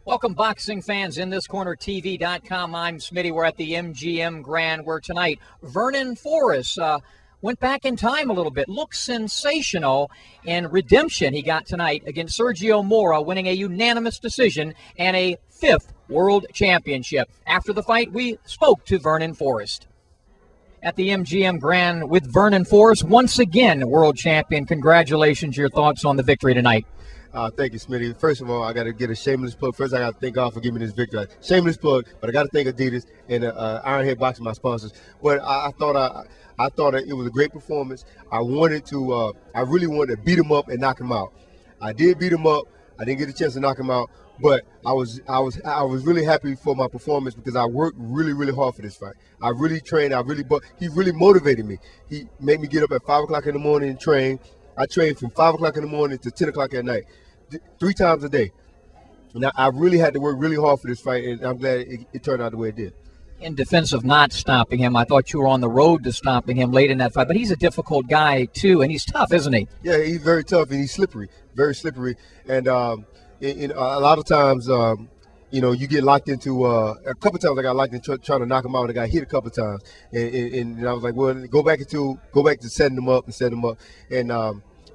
Welcome, boxing fans, InThisCornerTV.com. I'm Smitty. We're at the MGM Grand, where tonight Vernon Forrest went back in time a little bit. Looks sensational in redemption he got tonight against Sergio Mora, winning a unanimous decision and a 5th world championship. After the fight, we spoke to Vernon Forrest. At the MGM Grand with Vernon Forrest, once again world champion. Congratulations. Your thoughts on the victory tonight? Thank you, Smitty. First of all, I got to get a shameless plug. First, I got to thank God for giving me this victory. Shameless plug, but I got to thank Adidas and Ironhead Boxing, my sponsors. But I thought it was a great performance. I really wanted to beat him up and knock him out. I did beat him up. I didn't get a chance to knock him out, but I was really happy for my performance because I worked really hard for this fight. I really trained. He really motivated me. He made me get up at 5 o'clock in the morning and train. I trained from 5 o'clock in the morning to 10 o'clock at night, 3 times a day. Now, I really had to work really hard for this fight, and I'm glad it turned out the way it did. In defense of not stopping him, I thought you were on the road to stopping him late in that fight, but he's a difficult guy, too, and he's tough, isn't he? Yeah, he's very tough, and he's slippery, very slippery. And a lot of times, you get locked into a couple times I got locked in trying to knock him out, and I got hit a couple times. And I was like, well, go back to setting him up. And,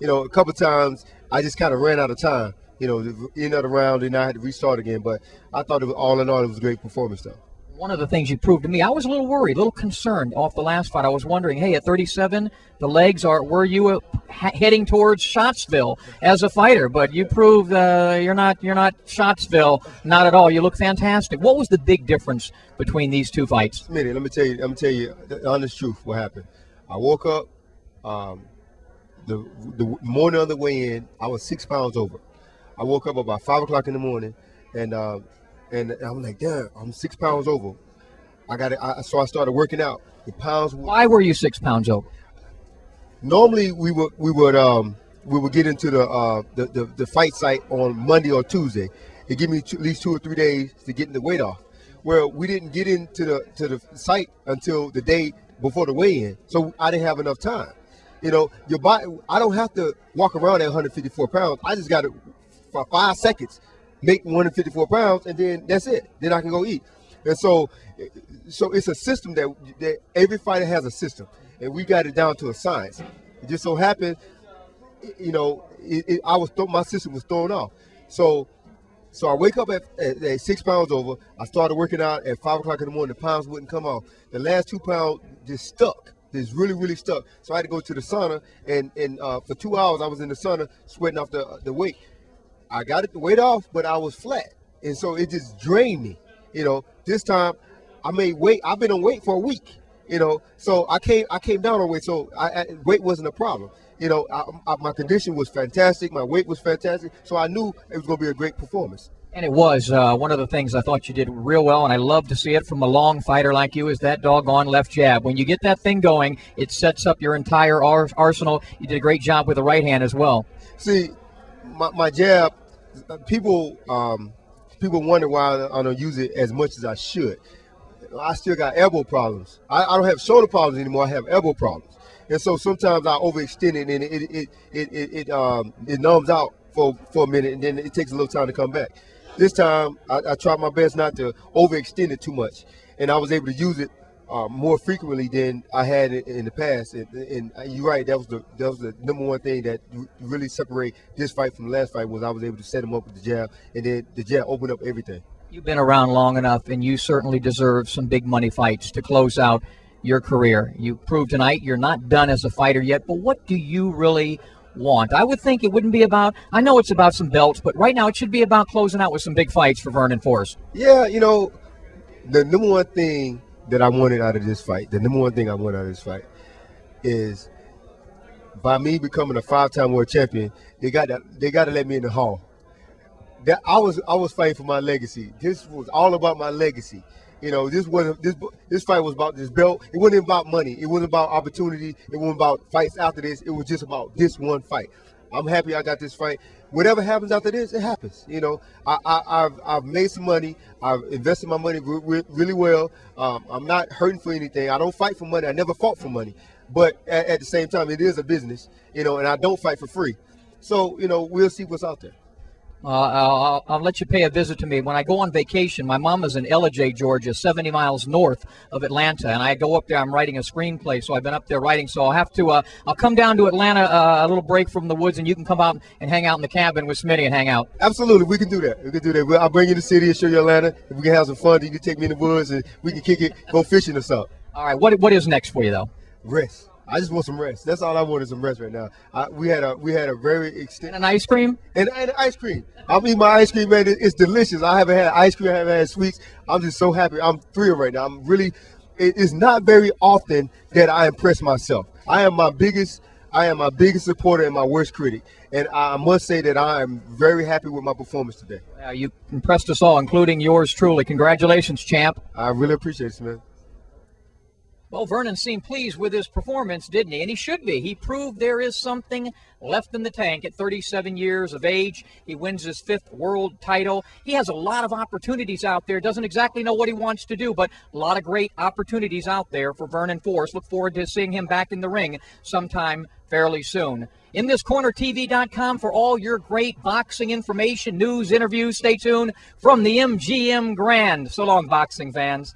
a couple times I just kind of ran out of time, in of the round, and I had to restart again. But I thought all in all, it was a great performance, though. One of the things you proved to me, I was a little worried, a little concerned off the last fight. I was wondering, hey, at 37, the legs were you heading towards Shotsville as a fighter? But you proved you're not Shotsville, not at all. You look fantastic. What was the big difference between these two fights? Smitty, let me tell you the honest truth. What happened? I woke up the morning of the weigh-in. I was 6 pounds over. I woke up about 5 o'clock in the morning, and I'm like, damn, I'm 6 pounds over. So I started working out. The pounds. Why were you 6 pounds over? Normally we would get into the fight site on Monday or Tuesday. It give me at least 2 or 3 days to get the weight off. Well, we didn't get into the site until the day before the weigh-in, so I didn't have enough time. Your body. I don't have to walk around at 154 pounds. I just got to, for 5 seconds, make 154 pounds, and then that's it. Then I can go eat. And so it's a system that every fighter has a system, and we got it down to a science. It just so happened, my system was thrown off. So I wake up at 6 pounds over. I started working out at 5 o'clock in the morning. The pounds wouldn't come off. The last 2 pounds just stuck. Just really stuck. So I had to go to the sauna, and for 2 hours I was in the sauna sweating off the weight. I got the weight off, but I was flat, and so it just drained me. This time I made weight. I've been on weight for a week. So I came down on weight. So weight wasn't a problem. My condition was fantastic. My weight was fantastic. So I knew it was going to be a great performance. And it was. One of the things I thought you did real well, and I love to see it from a long fighter like you, is that doggone left jab. When you get that thing going, it sets up your entire arsenal. You did a great job with the right hand as well. See, my jab, people wonder why I don't use it as much as I should. I still got elbow problems. I don't have shoulder problems anymore. I have elbow problems. And so sometimes I overextend it, and it numbs out for a minute, and then it takes a little time to come back. This time, I tried my best not to overextend it too much, and I was able to use it more frequently than I had in the past. And you're right, that was the number one thing that really separate this fight from the last fight, was I was able to set him up with the jab, and then the jab opened up everything. You've been around long enough, and you certainly deserve some big money fights to close out your career. You proved tonight you're not done as a fighter yet, but what do you really want? I would think it wouldn't be about, I know it's about some belts, but right now it should be about closing out with some big fights for Vernon Forrest. Yeah, the number one thing that I wanted out of this fight, is by me becoming a 5-time world champion, they got to let me in the hall. That I was fighting for my legacy. This was all about my legacy. This fight was about this belt. It wasn't about money. It wasn't about opportunity. It wasn't about fights after this. It was just about this one fight. I'm happy I got this fight. Whatever happens after this, it happens. I've made some money. I've invested my money really well. I'm not hurting for anything. I don't fight for money. I never fought for money. But at the same time, it is a business, and I don't fight for free. So, we'll see what's out there. I'll let you pay a visit to me. When I go on vacation, my mom is in Ellijay, Georgia, 70 miles north of Atlanta, and I go up there. I'm writing a screenplay, so I've been up there writing. So I'll have to. I'll come down to Atlanta, a little break from the woods, and you can come out and hang out in the cabin with Smitty and hang out. Absolutely, we can do that. We can do that. I'll bring you to the city and show you Atlanta. If we can have some fun, you can take me in the woods, and we can kick it, go fishing or something. All right. What is next for you though? Rest. I just want some rest. That's all I want is some rest right now. We had a very extended. And an ice cream? And ice cream. I mean, my ice cream, man, it's delicious. I haven't had ice cream. I haven't had sweets. I'm just so happy. I'm thrilled right now. It's not very often that I impress myself. I am my biggest supporter and my worst critic. And I must say that I am very happy with my performance today. You impressed us all, including yours truly. Congratulations, champ. I really appreciate it, Smith. Well, Vernon seemed pleased with his performance, didn't he? And he should be. He proved there is something left in the tank at 37 years of age. He wins his 5th world title. He has a lot of opportunities out there. Doesn't exactly know what he wants to do, but a lot of great opportunities out there for Vernon Forrest. Look forward to seeing him back in the ring sometime fairly soon. InThisCornerTV.com for all your great boxing information, news, interviews. Stay tuned from the MGM Grand. So long, boxing fans.